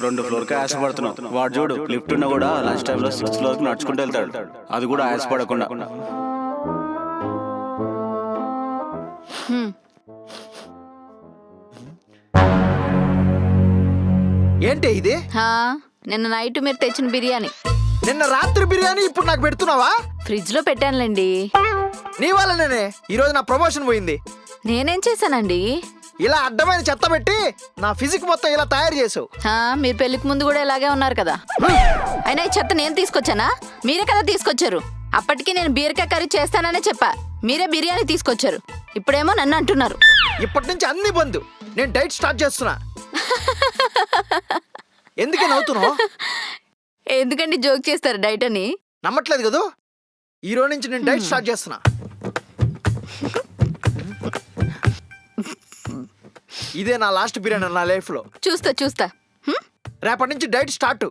2 ఫ్లోర్కి ఆశపడుతున్నావు. వాడు చూడు లిఫ్ట్ ఉన్నా కూడా లంచ్ టైంలో 6th ఫ్లోర్కి నడుచుకుంటూ వెళ్తాడు. అది కూడా ఆశపడకుండా. ఏంటి ఇది? నిన్న నైట్ మీరు తెచ్చిన బిర్యానీ. నిన్న రాత్రి బిర్యానీ ఇప్పుడు నాకు పెడుతున్నావా? ఫ్రిడ్జ్ లో పెట్టానులేండి. నీ వల్లనే ఈరోజు నా ప్రమోషన్ పోయింది. నేనేం చేశానండి? ఇలా అడ్డమైన చెత్త పెట్టి నా ఫిజిక్ మొత్తం ఇలా తయారు చేసావు. మీరు పెళ్లికి ముందు కూడా ఇలాగే ఉన్నారు కదా. అయినా ఈ చెత్త నేను తీసుకొచ్చానా? మీరే కదా తీసుకొచ్చారు. అప్పటికి నేను బీరకాయ కర్రీ చేస్తాననే చెప్పా, మీరే బిర్యానీ తీసుకొచ్చారు. ఇప్పుడేమో నన్ను అంటున్నారు. ఇప్పటి నుంచి అన్ని బంద్. నేను డైట్ స్టార్ట్ చేస్తున్నా. ఎందుకే నవ్వుతున్నావు? ఎందుకండి జోక్ చేస్తారు డైట్ అని? నమ్మట్లేదు కదా? ఈ రోజు నుంచి నేను డైట్ స్టార్ట్ చేస్తున్నా. ఇదే నా లాస్ట్ బిర్యానీ నా లైఫ్ లో. చూస్తా. రేపటి నుంచి డైట్ స్టార్ట్.